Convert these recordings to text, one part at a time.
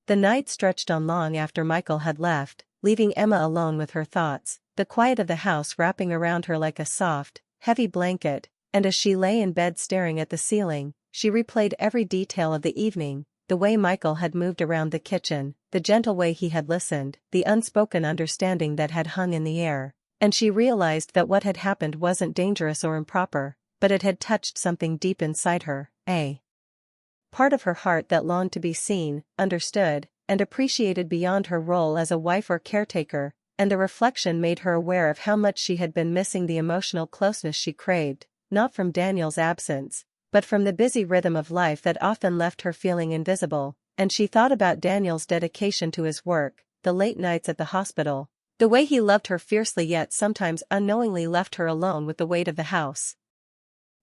The night stretched on long after Michael had left, leaving Emma alone with her thoughts, the quiet of the house wrapping around her like a soft, heavy blanket, and as she lay in bed staring at the ceiling, she replayed every detail of the evening, the way Michael had moved around the kitchen, the gentle way he had listened, the unspoken understanding that had hung in the air, and she realized that what had happened wasn't dangerous or improper, but it had touched something deep inside her, a part of her heart that longed to be seen, understood, and appreciated beyond her role as a wife or caretaker, and the reflection made her aware of how much she had been missing the emotional closeness she craved, not from Daniel's absence, but from the busy rhythm of life that often left her feeling invisible, and she thought about Daniel's dedication to his work, the late nights at the hospital, the way he loved her fiercely yet sometimes unknowingly left her alone with the weight of the house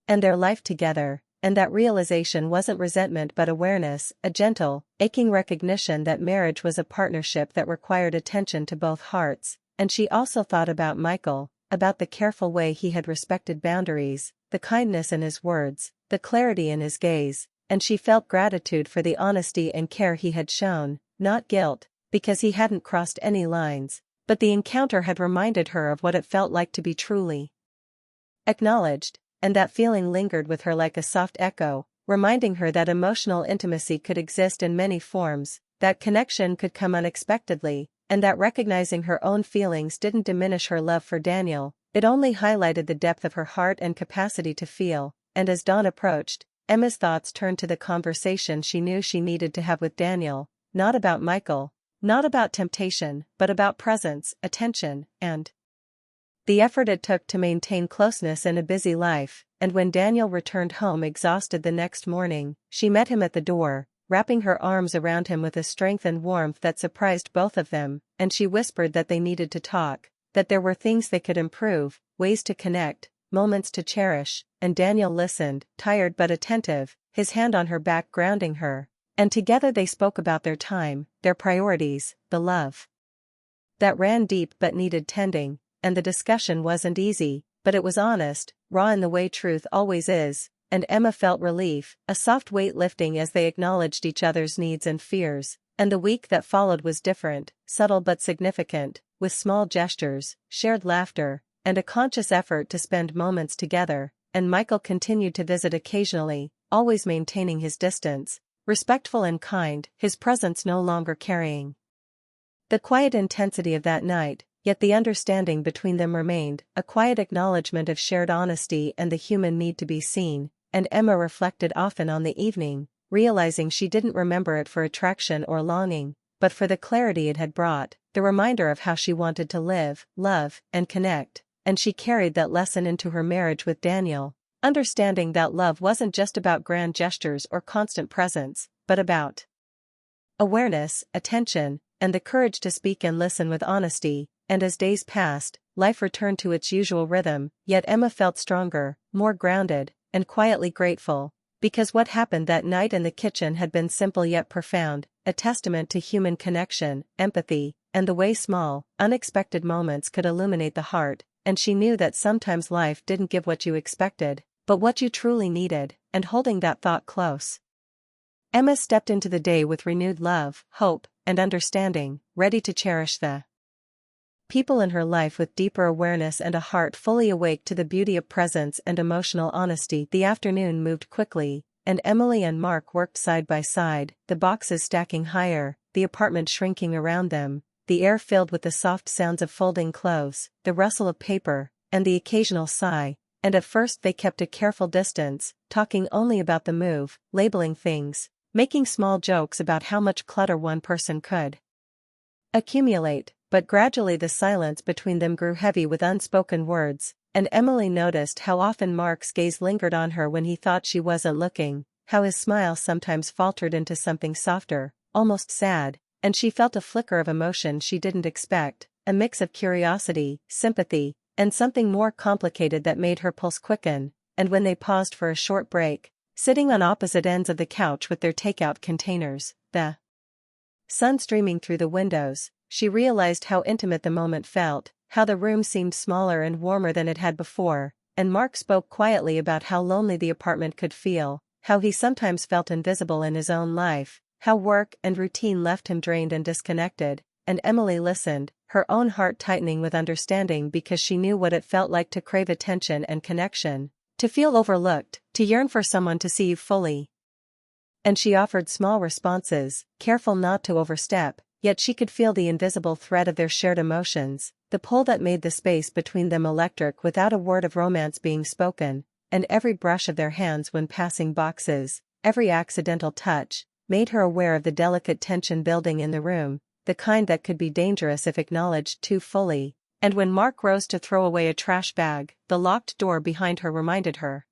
and their life together. And that realization wasn't resentment but awareness, a gentle, aching recognition that marriage was a partnership that required attention to both hearts, and she also thought about Michael, about the careful way he had respected boundaries, the kindness in his words, the clarity in his gaze, and she felt gratitude for the honesty and care he had shown, not guilt, because he hadn't crossed any lines, but the encounter had reminded her of what it felt like to be truly acknowledged. And that feeling lingered with her like a soft echo, reminding her that emotional intimacy could exist in many forms, that connection could come unexpectedly, and that recognizing her own feelings didn't diminish her love for Daniel, it only highlighted the depth of her heart and capacity to feel. And as dawn approached, Emma's thoughts turned to the conversation she knew she needed to have with Daniel, not about Michael, not about temptation, but about presence, attention, and the effort it took to maintain closeness in a busy life. And when Daniel returned home exhausted the next morning, she met him at the door, wrapping her arms around him with a strength and warmth that surprised both of them, and she whispered that they needed to talk, that there were things they could improve, ways to connect, moments to cherish, and Daniel listened, tired but attentive, his hand on her back grounding her, and together they spoke about their time, their priorities, the love that ran deep but needed tending. And the discussion wasn't easy, but it was honest, raw in the way truth always is, and Emma felt relief, a soft weight lifting as they acknowledged each other's needs and fears. And the week that followed was different, subtle but significant, with small gestures, shared laughter, and a conscious effort to spend moments together. And Michael continued to visit occasionally, always maintaining his distance, respectful and kind, his presence no longer carrying the quiet intensity of that night. Yet the understanding between them remained, a quiet acknowledgement of shared honesty and the human need to be seen, and Emma reflected often on the evening, realizing she didn't remember it for attraction or longing, but for the clarity it had brought, the reminder of how she wanted to live, love, and connect, and she carried that lesson into her marriage with Daniel, understanding that love wasn't just about grand gestures or constant presence, but about awareness, attention, and the courage to speak and listen with honesty. And as days passed, life returned to its usual rhythm, yet Emma felt stronger, more grounded, and quietly grateful, because what happened that night in the kitchen had been simple yet profound, a testament to human connection, empathy, and the way small, unexpected moments could illuminate the heart. And she knew that sometimes life didn't give what you expected, but what you truly needed, and holding that thought close, Emma stepped into the day with renewed love, hope, and understanding, ready to cherish the people in her life with deeper awareness and a heart fully awake to the beauty of presence and emotional honesty. The afternoon moved quickly, and Emily and Mark worked side by side, the boxes stacking higher, the apartment shrinking around them, the air filled with the soft sounds of folding clothes, the rustle of paper, and the occasional sigh. And at first they kept a careful distance, talking only about the move, labeling things, making small jokes about how much clutter one person could accumulate. But gradually the silence between them grew heavy with unspoken words, and Emily noticed how often Mark's gaze lingered on her when he thought she wasn't looking, how his smile sometimes faltered into something softer, almost sad, and she felt a flicker of emotion she didn't expect, a mix of curiosity, sympathy, and something more complicated that made her pulse quicken. And when they paused for a short break, sitting on opposite ends of the couch with their takeout containers, the sun streaming through the windows, she realized how intimate the moment felt, how the room seemed smaller and warmer than it had before. And Mark spoke quietly about how lonely the apartment could feel, how he sometimes felt invisible in his own life, how work and routine left him drained and disconnected, and Emily listened, her own heart tightening with understanding because she knew what it felt like to crave attention and connection, to feel overlooked, to yearn for someone to see you fully. And she offered small responses, careful not to overstep, yet she could feel the invisible thread of their shared emotions, the pull that made the space between them electric without a word of romance being spoken, and every brush of their hands when passing boxes, every accidental touch, made her aware of the delicate tension building in the room, the kind that could be dangerous if acknowledged too fully. And when Mark rose to throw away a trash bag, the locked door behind her reminded her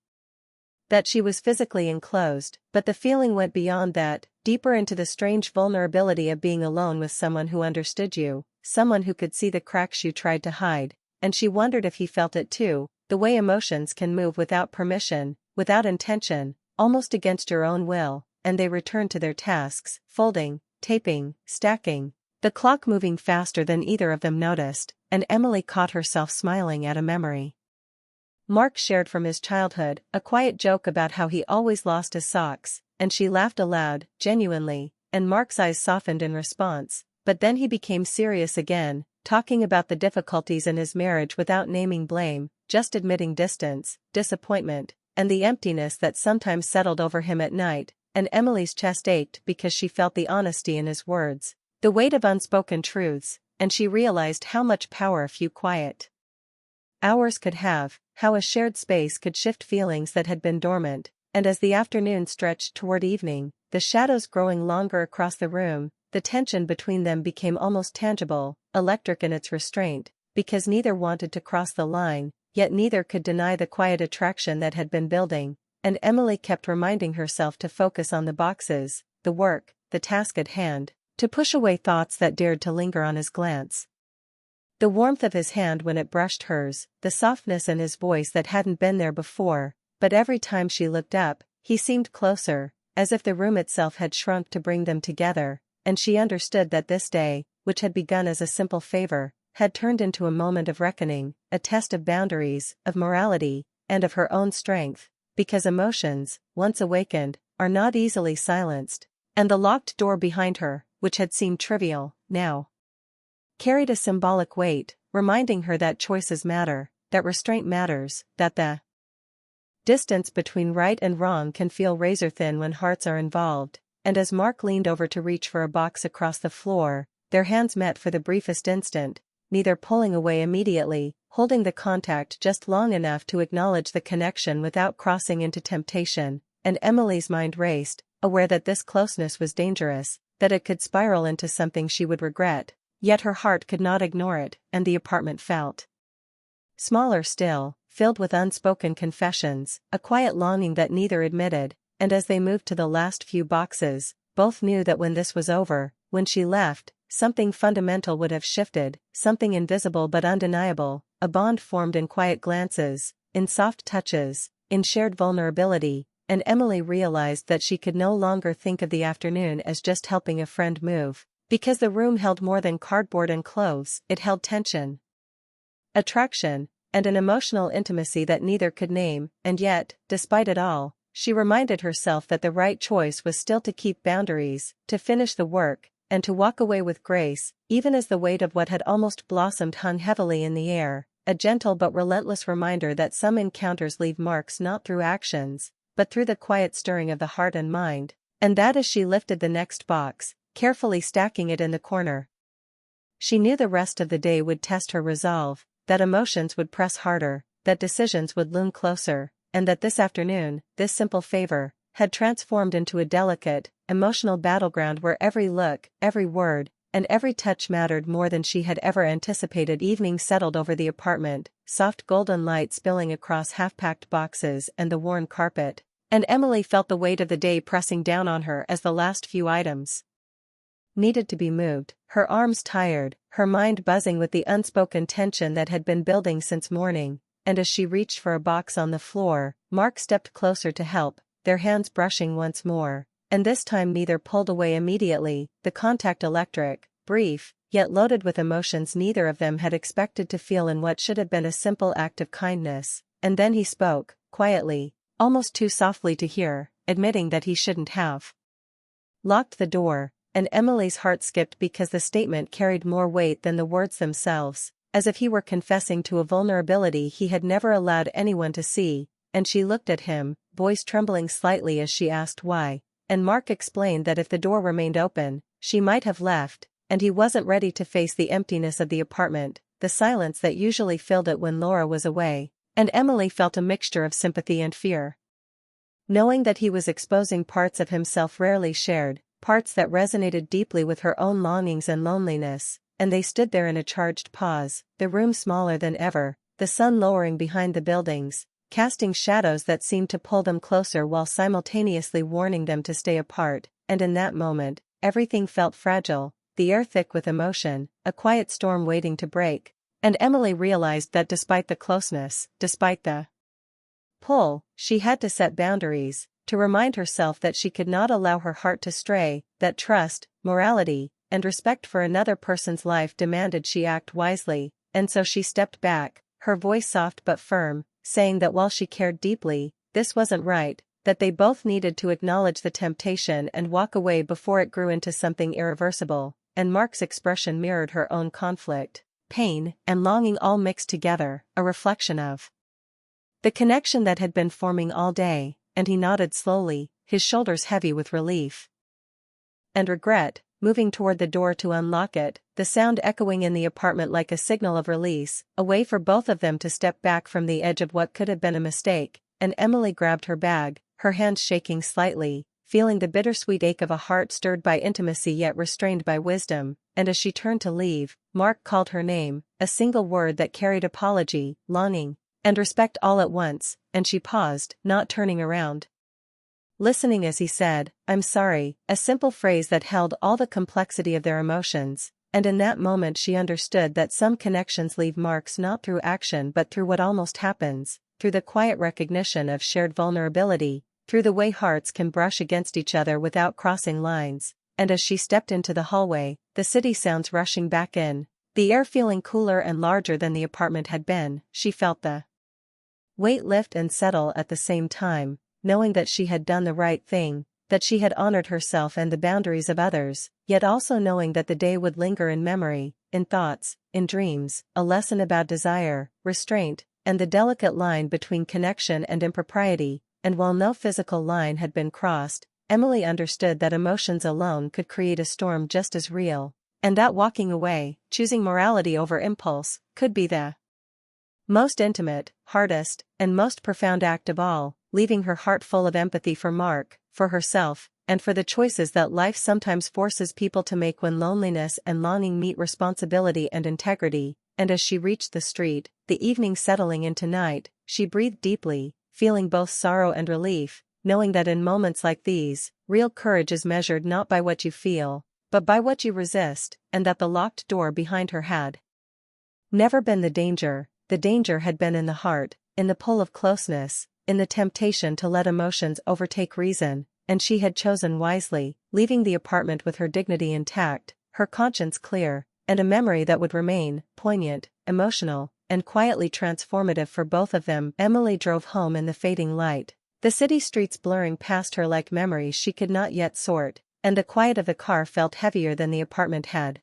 that she was physically enclosed, but the feeling went beyond that, deeper into the strange vulnerability of being alone with someone who understood you, someone who could see the cracks you tried to hide, and she wondered if he felt it too, the way emotions can move without permission, without intention, almost against your own will. And they returned to their tasks, folding, taping, stacking, the clock moving faster than either of them noticed, and Emily caught herself smiling at a memory Mark shared from his childhood, a quiet joke about how he always lost his socks, and she laughed aloud, genuinely, and Mark's eyes softened in response, but then he became serious again, talking about the difficulties in his marriage without naming blame, just admitting distance, disappointment, and the emptiness that sometimes settled over him at night. And Emily's chest ached because she felt the honesty in his words, the weight of unspoken truths, and she realized how much power a few quiet hours could have, how a shared space could shift feelings that had been dormant. And as the afternoon stretched toward evening, the shadows growing longer across the room, the tension between them became almost tangible, electric in its restraint, because neither wanted to cross the line, yet neither could deny the quiet attraction that had been building. And Emily kept reminding herself to focus on the boxes, the work, the task at hand, to push away thoughts that dared to linger on his glance. The warmth of his hand when it brushed hers, the softness in his voice that hadn't been there before, but every time she looked up, he seemed closer, as if the room itself had shrunk to bring them together, and she understood that this day, which had begun as a simple favor, had turned into a moment of reckoning, a test of boundaries, of morality, and of her own strength. Because emotions, once awakened, are not easily silenced, and the locked door behind her, which had seemed trivial, now carried a symbolic weight, reminding her that choices matter, that restraint matters, that the distance between right and wrong can feel razor-thin when hearts are involved. And as Mark leaned over to reach for a box across the floor, their hands met for the briefest instant, neither pulling away immediately, holding the contact just long enough to acknowledge the connection without crossing into temptation. And Emily's mind raced, aware that this closeness was dangerous, that it could spiral into something she would regret, yet her heart could not ignore it, and the apartment felt smaller still, filled with unspoken confessions, a quiet longing that neither admitted. And as they moved to the last few boxes, both knew that when this was over, when she left, something fundamental would have shifted, something invisible but undeniable, a bond formed in quiet glances, in soft touches, in shared vulnerability. And Emily realized that she could no longer think of the afternoon as just helping a friend move, because the room held more than cardboard and clothes. It held tension, attraction, and an emotional intimacy that neither could name. And yet, despite it all, she reminded herself that the right choice was still to keep boundaries, to finish the work, and to walk away with grace, even as the weight of what had almost blossomed hung heavily in the air, a gentle but relentless reminder that some encounters leave marks not through actions, but through the quiet stirring of the heart and mind. And that as she lifted the next box, carefully stacking it in the corner, she knew the rest of the day would test her resolve, that emotions would press harder, that decisions would loom closer, and that this afternoon, this simple favor, had transformed into a delicate, emotional battleground where every look, every word, and every touch mattered more than she had ever anticipated. Evening settled over the apartment, soft golden light spilling across half-packed boxes and the worn carpet, and Emily felt the weight of the day pressing down on her as the last few items needed to be moved, her arms tired, her mind buzzing with the unspoken tension that had been building since morning. And as she reached for a box on the floor, Mark stepped closer to help, their hands brushing once more, and this time neither pulled away immediately, the contact electric, brief, yet loaded with emotions neither of them had expected to feel in what should have been a simple act of kindness. And then he spoke, quietly, almost too softly to hear, admitting that he shouldn't have locked the door, and Emily's heart skipped because the statement carried more weight than the words themselves, as if he were confessing to a vulnerability he had never allowed anyone to see, and she looked at him, voice trembling slightly as she asked why, and Mark explained that if the door remained open, she might have left, and he wasn't ready to face the emptiness of the apartment, the silence that usually filled it when Laura was away, and Emily felt a mixture of sympathy and fear. Knowing that he was exposing parts of himself rarely shared, parts that resonated deeply with her own longings and loneliness, and they stood there in a charged pause, the room smaller than ever, the sun lowering behind the buildings, casting shadows that seemed to pull them closer while simultaneously warning them to stay apart, and in that moment, everything felt fragile, the air thick with emotion, a quiet storm waiting to break, and Emily realized that despite the closeness, despite the pull, she had to set boundaries, to remind herself that she could not allow her heart to stray, that trust, morality, and respect for another person's life demanded she act wisely, and so she stepped back, her voice soft but firm, saying that while she cared deeply, this wasn't right, that they both needed to acknowledge the temptation and walk away before it grew into something irreversible, and Mark's expression mirrored her own conflict, pain, and longing all mixed together, a reflection of the connection that had been forming all day, and he nodded slowly, his shoulders heavy with relief and regret, moving toward the door to unlock it, the sound echoing in the apartment like a signal of release, a way for both of them to step back from the edge of what could have been a mistake, and Emily grabbed her bag, her hands shaking slightly, feeling the bittersweet ache of a heart stirred by intimacy yet restrained by wisdom, and as she turned to leave, Mark called her name, a single word that carried apology, longing, and respect all at once, and she paused, not turning around. Listening as he said, "I'm sorry," a simple phrase that held all the complexity of their emotions, and in that moment she understood that some connections leave marks not through action but through what almost happens, through the quiet recognition of shared vulnerability, through the way hearts can brush against each other without crossing lines, and as she stepped into the hallway, the city sounds rushing back in, the air feeling cooler and larger than the apartment had been, she felt the weight lift and settle at the same time, knowing that she had done the right thing, that she had honored herself and the boundaries of others, yet also knowing that the day would linger in memory, in thoughts, in dreams, a lesson about desire, restraint, and the delicate line between connection and impropriety, and while no physical line had been crossed, Emily understood that emotions alone could create a storm just as real, and that walking away, choosing morality over impulse, could be the most intimate, hardest, and most profound act of all, leaving her heart full of empathy for Mark, for herself, and for the choices that life sometimes forces people to make when loneliness and longing meet responsibility and integrity, and as she reached the street, the evening settling into night, she breathed deeply, feeling both sorrow and relief, knowing that in moments like these, real courage is measured not by what you feel, but by what you resist, and that the locked door behind her had never been the danger had been in the heart, in the pull of closeness, in the temptation to let emotions overtake reason, and she had chosen wisely, leaving the apartment with her dignity intact, her conscience clear, and a memory that would remain, poignant, emotional, and quietly transformative for both of them. Emily drove home in the fading light, the city streets blurring past her like memories she could not yet sort, and the quiet of the car felt heavier than the apartment had.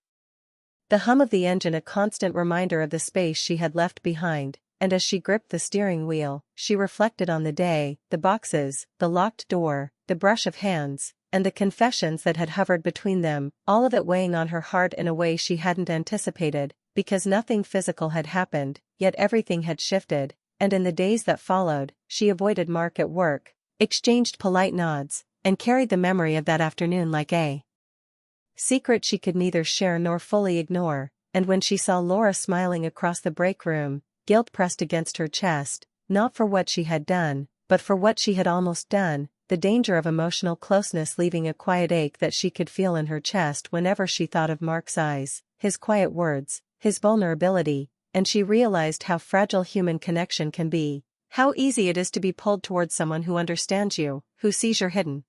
The hum of the engine a constant reminder of the space she had left behind, and as she gripped the steering wheel, she reflected on the day, the boxes, the locked door, the brush of hands, and the confessions that had hovered between them, all of it weighing on her heart in a way she hadn't anticipated, because nothing physical had happened, yet everything had shifted, and in the days that followed, she avoided Mark at work, exchanged polite nods, and carried the memory of that afternoon like a secret she could neither share nor fully ignore, and when she saw Laura smiling across the break room, guilt pressed against her chest, not for what she had done, but for what she had almost done, the danger of emotional closeness leaving a quiet ache that she could feel in her chest whenever she thought of Mark's eyes, his quiet words, his vulnerability, and she realized how fragile human connection can be, how easy it is to be pulled towards someone who understands you, who sees your hidden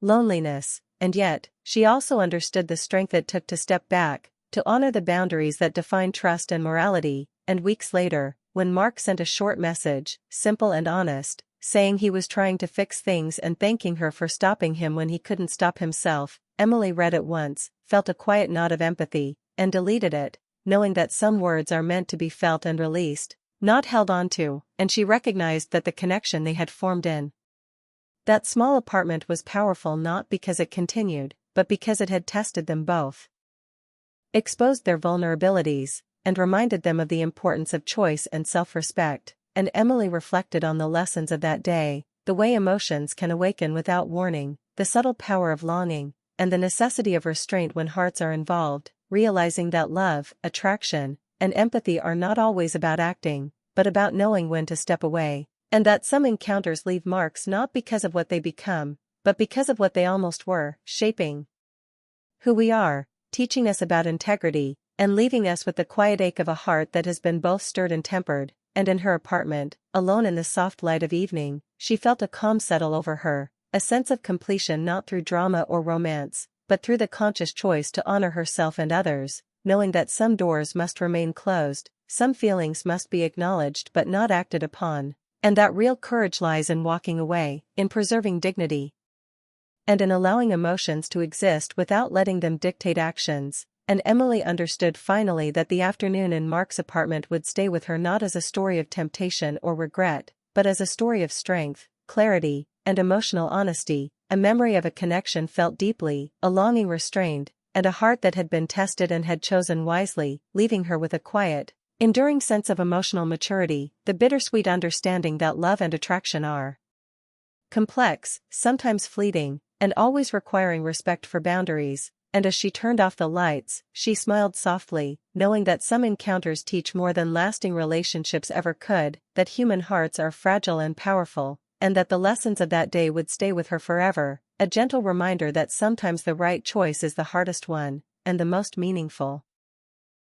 loneliness, and yet, she also understood the strength it took to step back, to honor the boundaries that define trust and morality, and weeks later, when Mark sent a short message, simple and honest, saying he was trying to fix things and thanking her for stopping him when he couldn't stop himself. Emily read it once, felt a quiet nod of empathy, and deleted it, knowing that some words are meant to be felt and released, not held onto, and she recognized that the connection they had formed in that small apartment was powerful not because it continued, but because it had tested them both, exposed their vulnerabilities, and reminded them of the importance of choice and self-respect. And Emily reflected on the lessons of that day, the way emotions can awaken without warning, the subtle power of longing, and the necessity of restraint when hearts are involved, realizing that love, attraction, and empathy are not always about acting, but about knowing when to step away, and that some encounters leave marks not because of what they become, but because of what they almost were, shaping who we are, teaching us about integrity, and leaving us with the quiet ache of a heart that has been both stirred and tempered. And in her apartment, alone in the soft light of evening, she felt a calm settle over her, a sense of completion not through drama or romance, but through the conscious choice to honor herself and others, knowing that some doors must remain closed, some feelings must be acknowledged but not acted upon, and that real courage lies in walking away, in preserving dignity, and in allowing emotions to exist without letting them dictate actions. And Emily understood finally that the afternoon in Mark's apartment would stay with her not as a story of temptation or regret, but as a story of strength, clarity, and emotional honesty, a memory of a connection felt deeply, a longing restrained, and a heart that had been tested and had chosen wisely, leaving her with a quiet, enduring sense of emotional maturity, the bittersweet understanding that love and attraction are complex, sometimes fleeting, and always requiring respect for boundaries. And as she turned off the lights, she smiled softly, knowing that some encounters teach more than lasting relationships ever could, that human hearts are fragile and powerful, and that the lessons of that day would stay with her forever, a gentle reminder that sometimes the right choice is the hardest one, and the most meaningful.